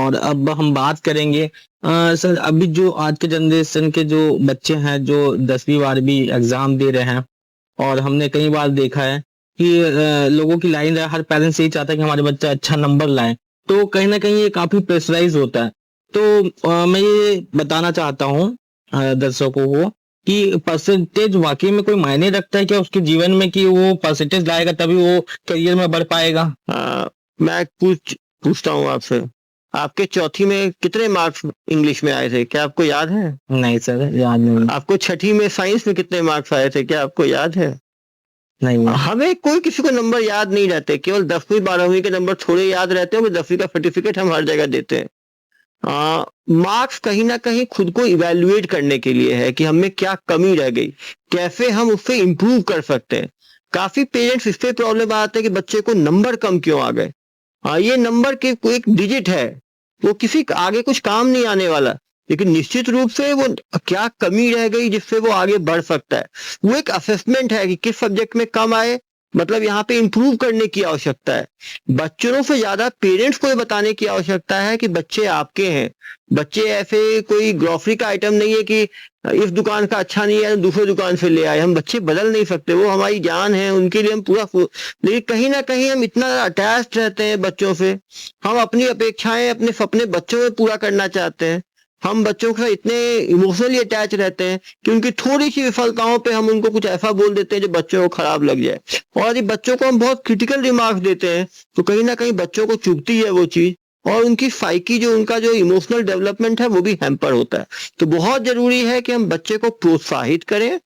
और अब हम बात करेंगे सर, अभी जो आज के जनरेशन के जो बच्चे हैं जो 10वीं 12वीं एग्जाम दे रहे हैं, और हमने कई बार देखा है कि लोगों की लाइन है, हर पेरेंट्स यही चाहता है कि हमारे बच्चा अच्छा नंबर लाए। तो कहीं ना कहीं ये काफी प्रेशराइज होता है। तो मैं ये बताना चाहता हूँ दर्शकों को कि परसेंटेज वाकई में कोई मायने रखता है क्या उसके जीवन में, कि वो परसेंटेज लाएगा तभी वो करियर में बढ़ पाएगा? मैं पूछता हूँ आपसे, आपके चौथी में कितने मार्क्स इंग्लिश में आए थे, क्या आपको याद है? नहीं सर, याद नहीं। आपको छठी में साइंस में कितने मार्क्स आए थे, क्या आपको याद है? नहीं है। हमें कोई किसी को नंबर याद नहीं रहते, केवल 10वीं 12वीं के नंबर थोड़े याद रहते हैं। 10वीं का सर्टिफिकेट हम हर जगह देते हैं। मार्क्स कहीं ना कहीं खुद को इवेल्युएट करने के लिए है कि हमें क्या कमी रह गई, कैसे हम उससे इम्प्रूव कर सकते हैं। काफी पेरेंट्स इस पे प्रॉब्लम आते हैं कि बच्चे को नंबर कम क्यों आ गए। ये नंबर के कोई एक डिजिट है, वो किसी आगे कुछ काम नहीं आने वाला, लेकिन निश्चित रूप से वो क्या कमी रह गई जिससे वो आगे बढ़ सकता है। वो एक असेसमेंट है कि किस सब्जेक्ट में कम आए, मतलब यहाँ पे इंप्रूव करने की आवश्यकता है। बच्चों से ज्यादा पेरेंट्स को ये बताने की आवश्यकता है कि बच्चे आपके हैं। बच्चे ऐसे कोई ग्रोसरी का आइटम नहीं है कि इस दुकान का अच्छा नहीं है तो दूसरे दुकान से ले आए। हम बच्चे बदल नहीं सकते, वो हमारी जान है, उनके लिए हम पूरा। लेकिन कहीं ना कहीं हम इतना अटैच्ड रहते हैं बच्चों से, हम अपनी अपेक्षाएं अपने सपने बच्चों में पूरा करना चाहते हैं। हम बच्चों के साथ इतने इमोशनली अटैच रहते हैं कि उनकी थोड़ी सी विफलताओं पे हम उनको कुछ ऐसा बोल देते हैं जो बच्चों को खराब लग जाए। और यदि बच्चों को हम बहुत क्रिटिकल रिमार्क्स देते हैं तो कहीं ना कहीं बच्चों को चुभती है वो चीज, और उनकी साइकी जो उनका जो इमोशनल डेवलपमेंट है वो भी हैम्पर होता है। तो बहुत जरूरी है कि हम बच्चे को प्रोत्साहित करें,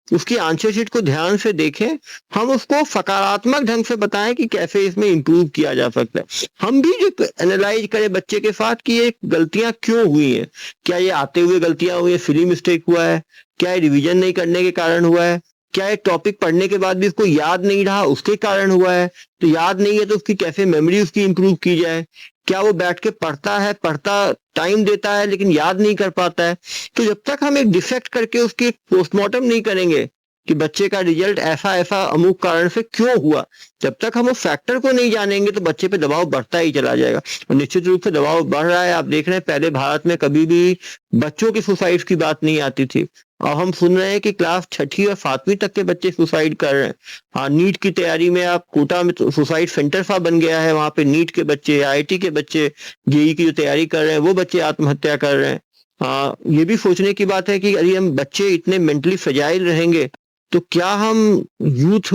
उसकी आंसर शीट को ध्यान से देखें, हम उसको सकारात्मक ढंग से बताएं कि कैसे इसमें इंप्रूव किया जा सकता है। हम भी जो एनालाइज करें बच्चे के साथ कि ये गलतियां क्यों हुई हैं, क्या ये आते हुए गलतियां हुई है, सिली मिस्टेक हुआ है, क्या ये रिवीजन नहीं करने के कारण हुआ है, क्या ये टॉपिक पढ़ने के बाद भी उसको याद नहीं रहा उसके कारण हुआ है। तो याद नहीं है तो उसकी कैसे मेमोरी उसकी इंप्रूव की जाए, क्या वो बैठ के पढ़ता टाइम देता है लेकिन याद नहीं कर पाता है। तो जब तक हम एक डिफेक्ट करके उसकी पोस्टमार्टम नहीं करेंगे कि बच्चे का रिजल्ट ऐसा ऐसा अमुक कारण से क्यों हुआ, जब तक हम उस फैक्टर को नहीं जानेंगे तो बच्चे पे दबाव बढ़ता ही चला जाएगा। और निश्चित रूप से दबाव बढ़ रहा है। आप देख रहे हैं पहले भारत में कभी भी बच्चों की सुसाइड की बात नहीं आती थी, और हम सुन रहे हैं कि क्लास 6ठी और 7वीं तक के बच्चे सुसाइड कर रहे हैं। हाँ, नीट की तैयारी में आप कोटा में तो सुसाइड सेंटर सा बन गया है, वहां पे नीट के बच्चे, आईआईटी के बच्चे, जेई की जो तैयारी कर रहे हैं वो बच्चे आत्महत्या कर रहे हैं। हाँ, ये भी सोचने की बात है कि यदि हम बच्चे इतने मेंटली फ्रजाइल रहेंगे तो क्या हम यूथ,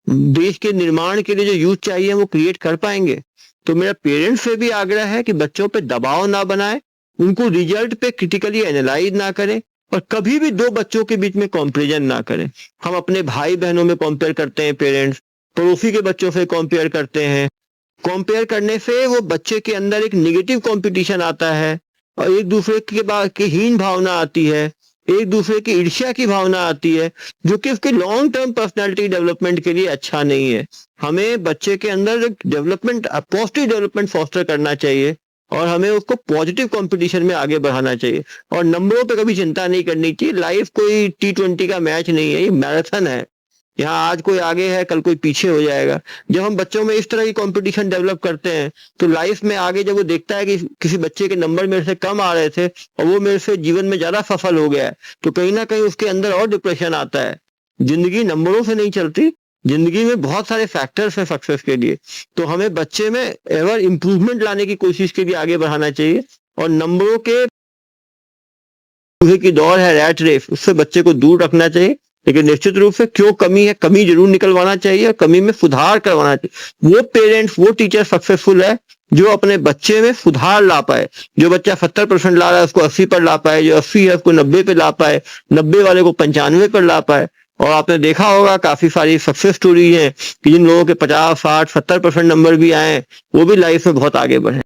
देश के निर्माण के लिए जो यूथ चाहिए वो क्रिएट कर पाएंगे। तो मेरा पेरेंट्स से भी आग्रह है कि बच्चों पे दबाव ना बनाए, उनको रिजल्ट पे क्रिटिकली एनालाइज ना करें, और कभी भी दो बच्चों के बीच में कंपैरिजन ना करें। हम अपने भाई बहनों में कंपेयर करते हैं, पेरेंट्स पड़ोसी के बच्चों से कंपेयर करते हैं। कंपेयर करने से वो बच्चे के अंदर एक नेगेटिव कंपटीशन आता है, और एक दूसरे के बाद की हीन भावना आती है, एक दूसरे की ईर्ष्या की भावना आती है, जो कि उसके लॉन्ग टर्म पर्सनालिटी डेवलपमेंट के लिए अच्छा नहीं है। हमें बच्चे के अंदर डेवलपमेंट, पॉजिटिव डेवलपमेंट फॉस्टर करना चाहिए, और हमें उसको पॉजिटिव कंपटीशन में आगे बढ़ाना चाहिए। और नंबरों पे कभी चिंता नहीं करनी चाहिए। लाइफ कोई T20 का मैच नहीं है, ये मैराथन है। यहाँ आज कोई आगे है, कल कोई पीछे हो जाएगा। जब हम बच्चों में इस तरह की कंपटीशन डेवलप करते हैं तो लाइफ में आगे जब वो देखता है कि किसी बच्चे के नंबर मेरे से कम आ रहे थे और वो मेरे से जीवन में ज्यादा सफल हो गया है, तो कहीं ना कहीं उसके अंदर और डिप्रेशन आता है। जिंदगी नंबरों से नहीं चलती, जिंदगी में बहुत सारे फैक्टर्स हैं सक्सेस के लिए। तो हमें बच्चे में एवर इम्प्रूवमेंट लाने की कोशिश के लिए आगे बढ़ाना चाहिए, और नंबरों के की दौड़ है, रैट रेस, उससे बच्चे को दूर रखना चाहिए। लेकिन निश्चित रूप से क्यों कमी है, कमी जरूर निकलवाना चाहिए, और कमी में सुधार करवाना चाहिए। वो पेरेंट्स, वो टीचर सक्सेसफुल है जो अपने बच्चे में सुधार ला पाए। जो बच्चा 70% ला रहा है उसको 80 पर ला पाए, जो 80 है उसको 90 पे ला पाए, 90 वाले को 95 पर ला पाए। और आपने देखा होगा काफी सारी सक्सेस स्टोरी है कि जिन लोगों के 50, 60, 70% नंबर भी आए वो भी लाइफ में बहुत आगे बढ़े।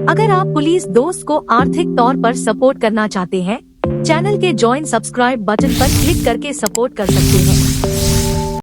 अगर आप पुलिस दोस्त को आर्थिक तौर पर सपोर्ट करना चाहते हैं, चैनल के ज्वाइन सब्सक्राइब बटन पर क्लिक करके सपोर्ट कर सकते हैं।